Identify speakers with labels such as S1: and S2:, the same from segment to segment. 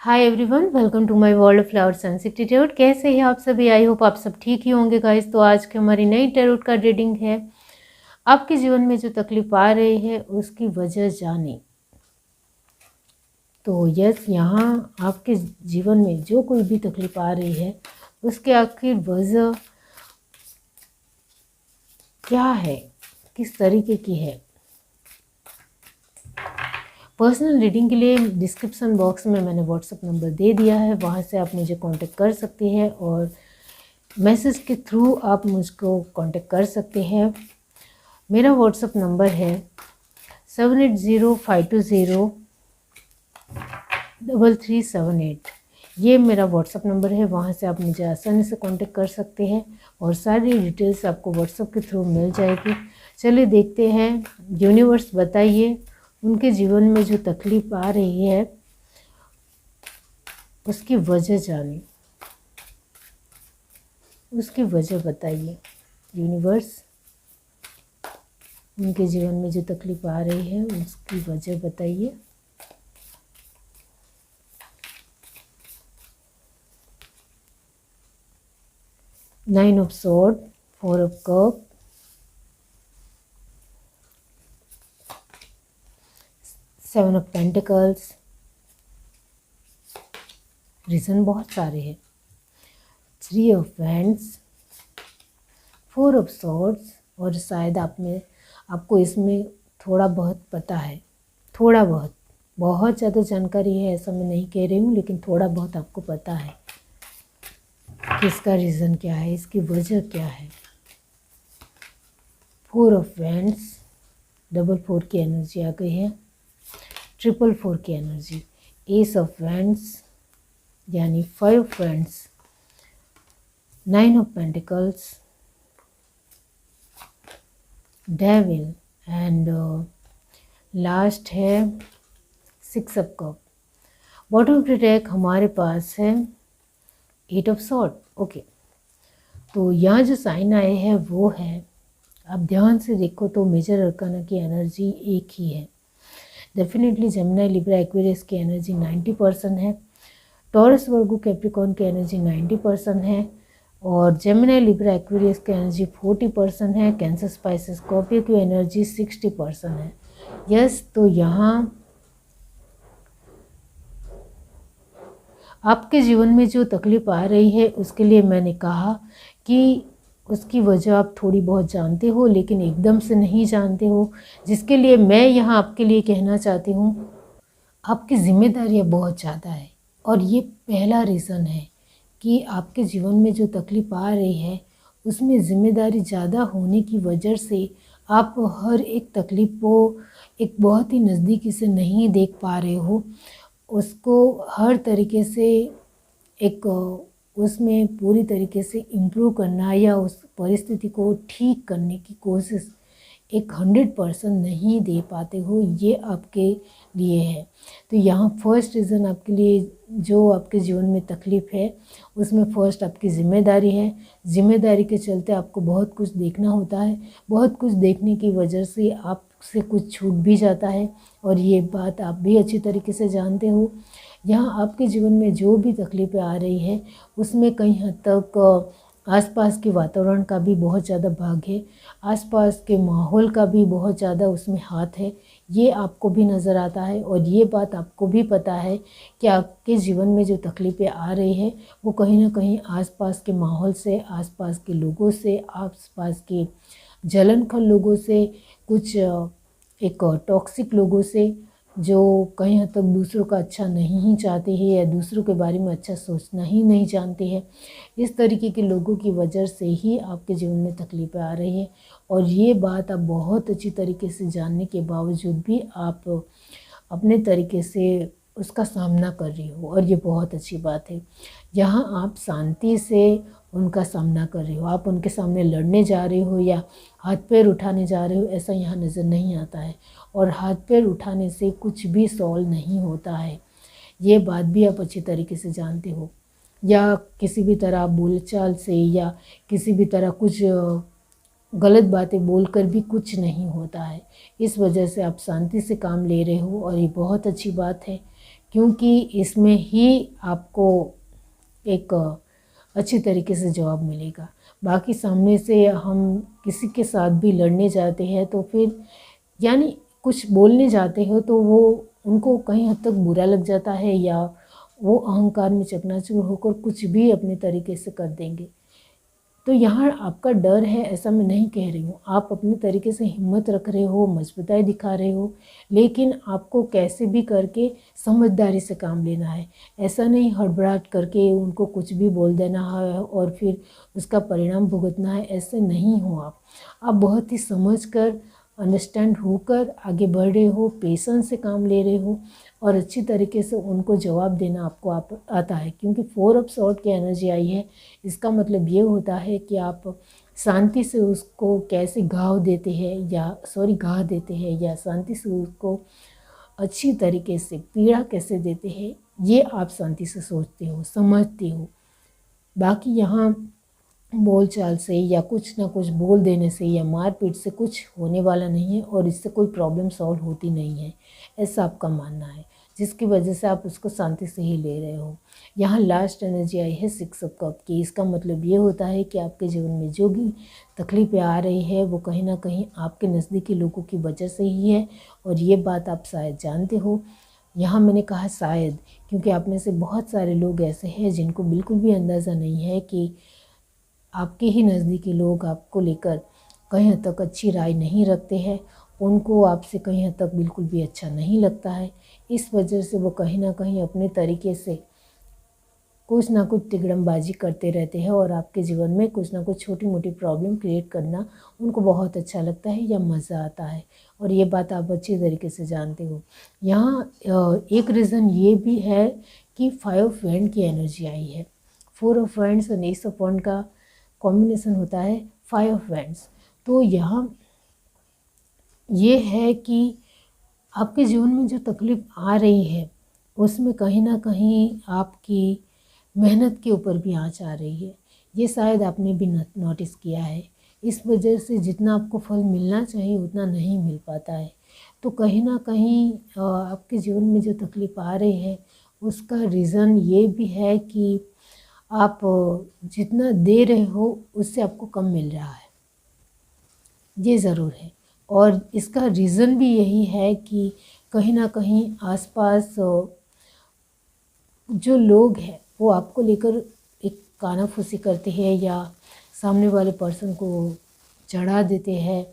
S1: Hi everyone, welcome to my world of flowers and attitude. कैसे हैं आप सभी? आई होप आप सब ठीक ही होंगे गाइस। तो आज की हमारी नई टैरोट का रीडिंग है। आपके जीवन में जो तकलीफ आ रही है उसकी वजह जाने। तो यस, यहाँ आपके जीवन में जो कोई भी तकलीफ आ रही है उसके आखिर वजह क्या है, किस तरीके की है। पर्सनल रीडिंग के लिए डिस्क्रिप्शन बॉक्स में मैंने व्हाट्सएप नंबर दे दिया है, वहाँ से आप मुझे कांटेक्ट कर सकते हैं और मैसेज के थ्रू आप मुझको कांटेक्ट कर सकते हैं। मेरा व्हाट्सएप नंबर है 7805203378। ये मेरा व्हाट्सएप नंबर है, वहाँ से आप मुझे आसानी से कांटेक्ट कर सकते हैं और सारी डिटेल्स आपको व्हाट्सएप के थ्रू मिल जाएगी। चलिए देखते हैं, यूनिवर्स बताइए उनके जीवन में जो तकलीफ आ रही है उसकी वजह जाने, उसकी वजह बताइए। यूनिवर्स उनके जीवन में जो तकलीफ आ रही है उसकी वजह बताइए। Nine of sword, four of cup, seven of pentacles. Reason बहुत सारे हैं। Three of wands, four of swords. और शायद आपको इसमें थोड़ा बहुत पता है, थोड़ा बहुत, बहुत ज़्यादा जानकारी है ऐसा मैं नहीं कह रही हूँ, लेकिन थोड़ा बहुत आपको पता है कि इसका रीज़न क्या है, इसकी वजह क्या है। Four of wands, double four की एनर्जी आ गई है, ट्रिपल फोर की एनर्जी, एस ऑफ वैंड्स यानी five friends, nine of pentacles, devil and last है six of cup. Bottom of the deck हमारे पास है एट ऑफ सॉर्ड। ओके, तो यहाँ जो साइन आए हैं वो है, आप ध्यान से देखो तो मेजर अरकाना की एनर्जी एक ही है। डेफिनेटली जेमिनी लिब्रा एक्वेरियस की एनर्जी 90% है, टॉरस वर्गो कैप्रिकॉर्न की एनर्जी 90% है और जेमिनी लिब्रा एक्वेरियस की एनर्जी 40% है। कैंसर स्पाइसेस स्कॉर्पियो की एनर्जी 60% है। यस, तो यहाँ आपके जीवन में जो तकलीफ आ रही है उसके लिए मैंने कहा कि उसकी वजह आप थोड़ी बहुत जानते हो लेकिन एकदम से नहीं जानते हो, जिसके लिए मैं यहाँ आपके लिए कहना चाहती हूँ आपकी जिम्मेदारियाँ बहुत ज़्यादा है। और ये पहला रीज़न है कि आपके जीवन में जो तकलीफ आ रही है उसमें ज़िम्मेदारी ज़्यादा होने की वजह से आप हर एक तकलीफ़ को एक बहुत ही नज़दीकी से नहीं देख पा रहे हो, उसको हर तरीके से एक उसमें पूरी तरीके से इम्प्रूव करना या उस परिस्थिति को ठीक करने की कोशिश एक 100% नहीं दे पाते हो, ये आपके लिए है। तो यहाँ फर्स्ट रीज़न आपके लिए जो आपके जीवन में तकलीफ़ है उसमें फ़र्स्ट आपकी ज़िम्मेदारी है। ज़िम्मेदारी के चलते आपको बहुत कुछ देखना होता है, बहुत कुछ देखने की वजह से आपसे कुछ छूट भी जाता है और ये बात आप भी अच्छी तरीके से जानते हो। यहाँ आपके जीवन में जो भी तकलीफ़ें आ रही है उसमें कहीं हद तक आसपास के वातावरण का भी बहुत ज़्यादा भाग है, आसपास के माहौल का भी बहुत ज़्यादा उसमें हाथ है, ये आपको भी नज़र आता है। और ये बात आपको भी पता है कि आपके जीवन में जो तकलीफ़ें आ रही है वो कहीं ना कहीं आसपास के माहौल से, आसपास के लोगों से, आसपास के जलनखल लोगों से, कुछ एक टॉक्सिक लोगों से जो कहीं हद तक दूसरों का अच्छा नहीं चाहते हैं या दूसरों के बारे में अच्छा सोचना ही नहीं जानते हैं, इस तरीके के लोगों की वजह से ही आपके जीवन में तकलीफ़ें आ रही हैं। और ये बात आप बहुत अच्छी तरीके से जानने के बावजूद भी आप अपने तरीके से उसका सामना कर रही हो और ये बहुत अच्छी बात है। यहाँ आप शांति से उनका सामना कर रहे हो, आप उनके सामने लड़ने जा रहे हो या हाथ पैर उठाने जा रहे हो, ऐसा यहाँ नज़र नहीं आता है। और हाथ पैर उठाने से कुछ भी सॉल्व नहीं होता है, ये बात भी आप अच्छी तरीके से जानते हो। या किसी भी तरह बोलचाल से या किसी भी तरह कुछ गलत बातें बोलकर भी कुछ नहीं होता है, इस वजह से आप शांति से काम ले रहे हो और ये बहुत अच्छी बात है। क्योंकि इसमें ही आपको एक अच्छी तरीके से जवाब मिलेगा। बाकी सामने से हम किसी के साथ भी लड़ने जाते हैं तो फिर यानी कुछ बोलने जाते हो तो वो उनको कहीं हद तक बुरा लग जाता है, या वो अहंकार में चकनाचूर होकर कुछ भी अपने तरीके से कर देंगे। तो यहाँ आपका डर है ऐसा मैं नहीं कह रही हूँ, आप अपने तरीके से हिम्मत रख रहे हो, मजबूताई दिखा रहे हो, लेकिन आपको कैसे भी करके समझदारी से काम लेना है। ऐसा नहीं हड़बड़ाहट करके उनको कुछ भी बोल देना है और फिर उसका परिणाम भुगतना है, ऐसे नहीं हो आप बहुत ही समझ कर, अंडरस्टैंड होकर आगे बढ़ रहे हो, पेशेंस से काम ले रहे हो और अच्छी तरीके से उनको जवाब देना आपको आता है। क्योंकि 4 ऑफ सॉर्ड की एनर्जी आई है, इसका मतलब ये होता है कि आप शांति से उसको कैसे घाव देते हैं या शांति से उसको अच्छी तरीके से पीड़ा कैसे देते हैं, ये आप शांति से सोचते हो, समझते हो। बाकी यहाँ बोलचाल से या कुछ ना कुछ बोल देने से या मारपीट से कुछ होने वाला नहीं है और इससे कोई प्रॉब्लम सॉल्व होती नहीं है, ऐसा आपका मानना है, जिसकी वजह से आप उसको शांति से ही ले रहे हो। यहाँ लास्ट एनर्जी आई है 6 ऑफ कप की। इसका मतलब ये होता है कि आपके जीवन में जो भी तकलीफ़ें आ रही है वो कहीं ना कहीं आपके नज़दीकी लोगों की वजह से ही है, और ये बात आप शायद जानते हो। यहाँ मैंने कहा शायद, क्योंकि आप में से बहुत सारे लोग ऐसे हैं जिनको बिल्कुल भी अंदाज़ा नहीं है कि आपके ही नज़दीकी लोग आपको लेकर कहीं हद तक अच्छी राय नहीं रखते हैं, उनको आपसे कहीं हद तक बिल्कुल भी अच्छा नहीं लगता है। इस वजह से वो कहीं ना कहीं अपने तरीके से कुछ ना कुछ तिगड़मबाजी करते रहते हैं और आपके जीवन में कुछ ना कुछ छोटी मोटी प्रॉब्लम क्रिएट करना उनको बहुत अच्छा लगता है या मज़ा आता है, और ये बात आप अच्छी तरीके से जानते हो। यहाँ एक रीज़न ये भी है कि 5 ऑफ वैंड की एनर्जी आई है। 4 ऑफ वैंड्स और एस ऑफ वैंड का कॉम्बिनेशन होता है 5 ऑफ वैंड्स। तो यहाँ ये है कि आपके जीवन में जो तकलीफ़ आ रही है उसमें कहीं ना कहीं आपकी मेहनत के ऊपर भी आँच आ रही है, ये शायद आपने भी नोटिस किया है। इस वजह से जितना आपको फल मिलना चाहिए उतना नहीं मिल पाता है। तो कहीं ना कहीं आपके जीवन में जो तकलीफ़ आ रही है उसका रीज़न ये भी है कि आप जितना दे रहे हो उससे आपको कम मिल रहा है, ये ज़रूर है। और इसका रीज़न भी यही है कि कहीं ना कहीं आसपास जो लोग हैं वो आपको लेकर एक कानाफूसी करते हैं या सामने वाले पर्सन को चढ़ा देते हैं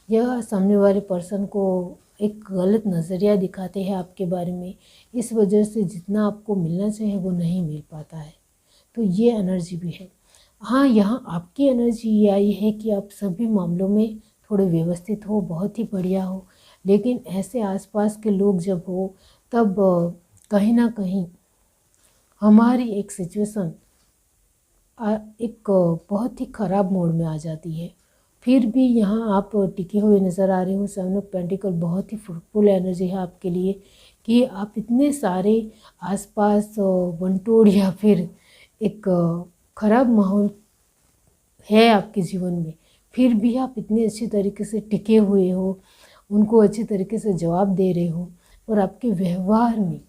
S1: या सामने वाले पर्सन को एक गलत नज़रिया दिखाते हैं आपके बारे में। इस वजह से जितना आपको मिलना चाहिए वो नहीं मिल पाता है। तो ये एनर्जी भी है। हाँ, यहाँ आपकी एनर्जी ये आई है कि आप सभी मामलों में थोड़े व्यवस्थित हो, बहुत ही बढ़िया हो, लेकिन ऐसे आसपास के लोग जब हो तब कहीं ना कहीं हमारी एक सिचुएशन एक बहुत ही ख़राब मोड में आ जाती है। फिर भी यहाँ आप टिके हुए नज़र आ रहे हो। 7 ऑफ पेंटिकल बहुत ही फ्रूटफुल एनर्जी है आपके लिए कि आप इतने सारे आसपास वंटोड़ या फिर एक ख़राब माहौल है आपके जीवन में, फिर भी आप इतने अच्छी तरीके से टिके हुए हो, उनको अच्छी तरीके से जवाब दे रहे हो और आपके व्यवहार में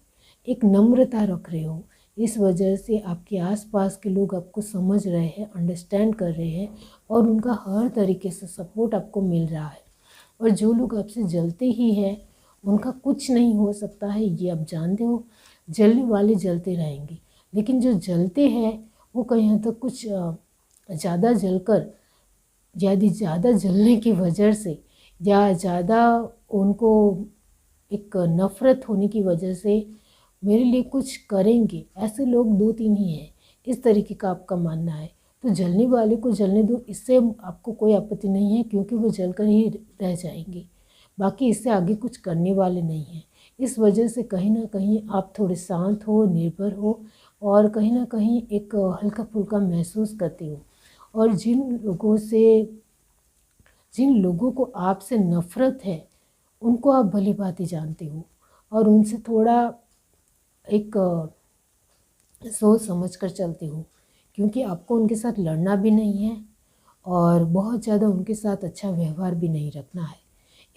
S1: एक नम्रता रख रहे हो। इस वजह से आपके आसपास के लोग आपको समझ रहे हैं, अंडरस्टैंड कर रहे हैं और उनका हर तरीके से सपोर्ट आपको मिल रहा है। और जो लोग आपसे जलते ही हैं उनका कुछ नहीं हो सकता है, ये आप जानते हो। जलने वाले जलते रहेंगे, लेकिन जो जलते हैं वो कहीं हद तक कुछ ज़्यादा जलकर ज़्यादा जलने की वजह से या ज़्यादा उनको एक नफ़रत होने की वजह से मेरे लिए कुछ करेंगे, ऐसे लोग 2-3 ही हैं, इस तरीके का आपका मानना है। तो जलने वाले को जलने दो, इससे आपको कोई आपत्ति नहीं है क्योंकि वो जलकर ही रह जाएंगे, बाकी इससे आगे कुछ करने वाले नहीं हैं। इस वजह से कहीं ना कहीं आप थोड़े शांत हो, निर्भर हो और कहीं ना कहीं एक हल्का फुल्का महसूस करते हो। और जिन लोगों को आपसे नफ़रत है उनको आप भली भांति जानते हो और उनसे थोड़ा एक सोच समझ कर चलते हो, क्योंकि आपको उनके साथ लड़ना भी नहीं है और बहुत ज़्यादा उनके साथ अच्छा व्यवहार भी नहीं रखना है।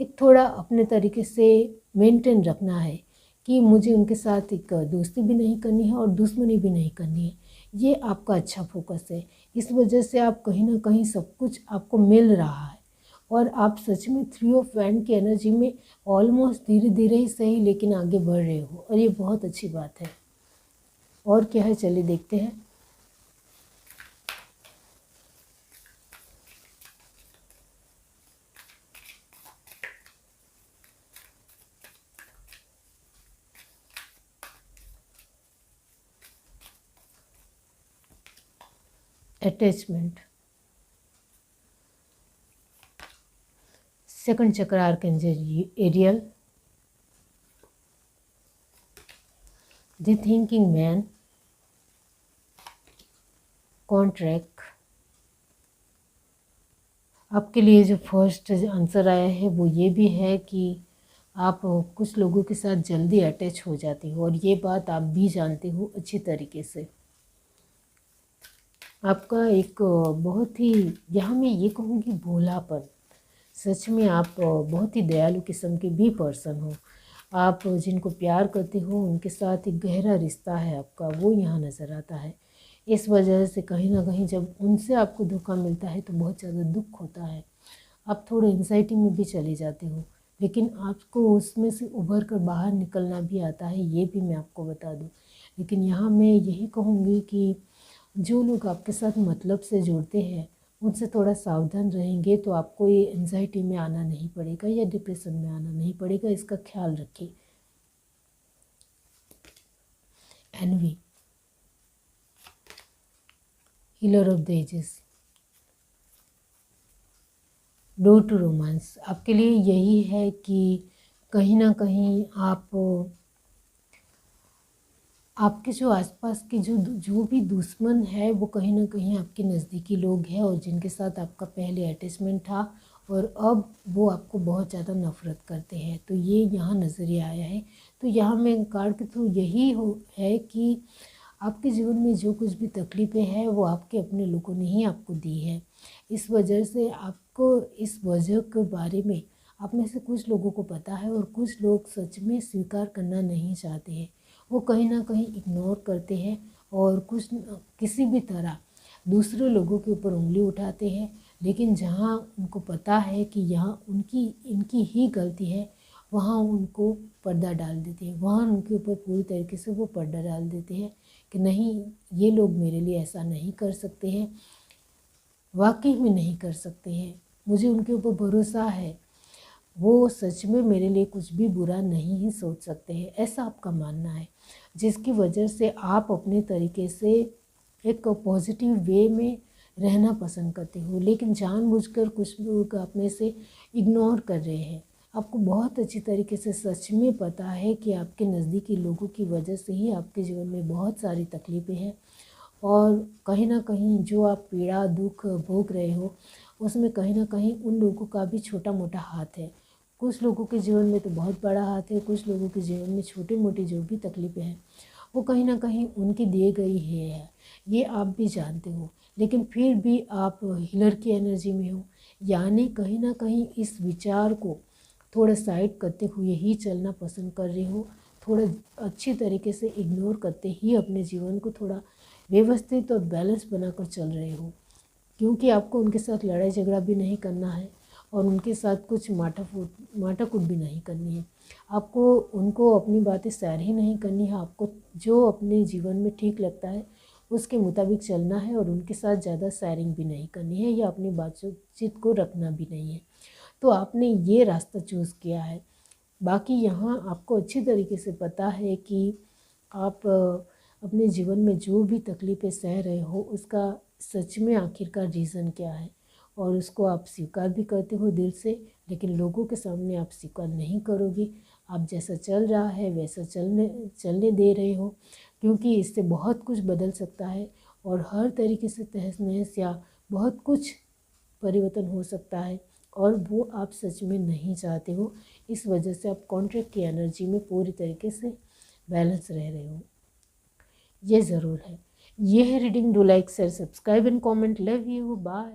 S1: एक थोड़ा अपने तरीके से मेंटेन रखना है कि मुझे उनके साथ एक दोस्ती भी नहीं करनी है और दुश्मनी भी नहीं करनी है। ये आपका अच्छा फोकस है। इस वजह से आप कहीं ना कहीं सब कुछ आपको मिल रहा है और आप सच में 3 ऑफ वैंड की एनर्जी में ऑलमोस्ट धीरे धीरे ही सही लेकिन आगे बढ़ रहे हो और ये बहुत अच्छी बात है। और क्या है, चलिए देखते हैं। Attachment, second chakra archangel Ariel, the thinking man, contract. आपके लिए जो फर्स्ट आंसर आया है वो ये भी है कि आप कुछ लोगों के साथ जल्दी अटैच हो जाते हो और ये बात आप भी जानते हो अच्छी तरीके से। आपका एक बहुत ही, यहाँ मैं ये कहूँगी भोलापन, सच में आप बहुत ही दयालु किस्म के भी पर्सन हो। आप जिनको प्यार करते हो उनके साथ एक गहरा रिश्ता है आपका, वो यहाँ नज़र आता है। इस वजह से कहीं ना कहीं जब उनसे आपको धोखा मिलता है तो बहुत ज़्यादा दुख होता है। आप थोड़े एंजाइटी में भी चले जाते हो, लेकिन आपको उसमें से उभर कर बाहर निकलना भी आता है, ये भी मैं आपको बता दूँ। लेकिन यहाँ मैं यही कहूँगी कि जो लोग आपके साथ मतलब से जुड़ते हैं उनसे थोड़ा सावधान रहेंगे तो आपको ये एंजाइटी में आना नहीं पड़ेगा या डिप्रेशन में आना नहीं पड़ेगा, इसका ख्याल रखिए। Envy, healer of the ages, door to romance. आपके लिए यही है कि कहीं ना कहीं आपके जो आसपास के जो भी दुश्मन है वो कहीं ना कहीं आपके नज़दीकी लोग हैं और जिनके साथ आपका पहले अटैचमेंट था और अब वो आपको बहुत ज़्यादा नफ़रत करते हैं। तो ये यहाँ नज़रिए आया है। तो यहाँ मैं कार्ड के थ्रू यही है कि आपके जीवन में जो कुछ भी तकलीफ़ें हैं वो आपके अपने लोगों ने ही आपको दी है। इस वजह से आपको इस वजह के बारे में आप में से कुछ लोगों को पता है और कुछ लोग सच में स्वीकार करना नहीं चाहते हैं। वो कहीं ना कहीं इग्नोर करते हैं और किसी भी तरह दूसरे लोगों के ऊपर उंगली उठाते हैं। लेकिन जहाँ उनको पता है कि यहाँ इनकी ही गलती है वहाँ उनको पर्दा डाल देते हैं, वहाँ उनके ऊपर पूरी तरीके से वो पर्दा डाल देते हैं कि नहीं, ये लोग मेरे लिए ऐसा नहीं कर सकते हैं, वाकई में नहीं कर सकते हैं, मुझे उनके ऊपर भरोसा है, वो सच में मेरे लिए कुछ भी बुरा नहीं ही सोच सकते हैं, ऐसा आपका मानना है। जिसकी वजह से आप अपने तरीके से एक पॉजिटिव वे में रहना पसंद करते हो, लेकिन जानबूझकर कुछ लोग आप में से इग्नोर कर रहे हैं। आपको बहुत अच्छी तरीके से सच में पता है कि आपके नज़दीकी लोगों की वजह से ही आपके जीवन में बहुत सारी तकलीफ़ें हैं और कहीं ना कहीं जो आप पीड़ा दुख भोग रहे हो उसमें कहीं ना कहीं उन लोगों का भी छोटा मोटा हाथ है। कुछ लोगों के जीवन में तो बहुत बड़ा हाथ है, कुछ लोगों के जीवन में छोटी मोटी जो भी तकलीफ़ें हैं वो कहीं ना कहीं उनकी दी गई है, ये आप भी जानते हो। लेकिन फिर भी आप हीलर की एनर्जी में हो, यानी कहीं ना कहीं इस विचार को थोड़ा साइड करते हुए ही चलना पसंद कर रहे हो, थोड़ा अच्छी तरीके से इग्नोर करते ही अपने जीवन को थोड़ा व्यवस्थित और बैलेंस बनाकर चल रहे हो, क्योंकि आपको उनके साथ लड़ाई झगड़ा भी नहीं करना है और उनके साथ कुछ माटाकूट भी नहीं करनी है। आपको उनको अपनी बातें शेयर ही नहीं करनी है, आपको जो अपने जीवन में ठीक लगता है उसके मुताबिक चलना है और उनके साथ ज़्यादा शेयरिंग भी नहीं करनी है या अपनी बातचीत को रखना भी नहीं है। तो आपने ये रास्ता चूज़ किया है। बाकी यहाँ आपको अच्छी तरीके से पता है कि आप अपने जीवन में जो भी तकलीफ़ें सह रहे हो उसका सच में आखिरकार रीज़न क्या है और उसको आप स्वीकार भी करते हो दिल से, लेकिन लोगों के सामने आप स्वीकार नहीं करोगे। आप जैसा चल रहा है वैसा चलने दे रहे हो, क्योंकि इससे बहुत कुछ बदल सकता है और हर तरीके से तहस नहस या बहुत कुछ परिवर्तन हो सकता है और वो आप सच में नहीं चाहते हो। इस वजह से आप कॉन्ट्रैक्ट की एनर्जी में पूरी तरीके से बैलेंस रह रहे हो, ये ज़रूर है। ये है reading. Do like share subscribe and comment. Love you, bye.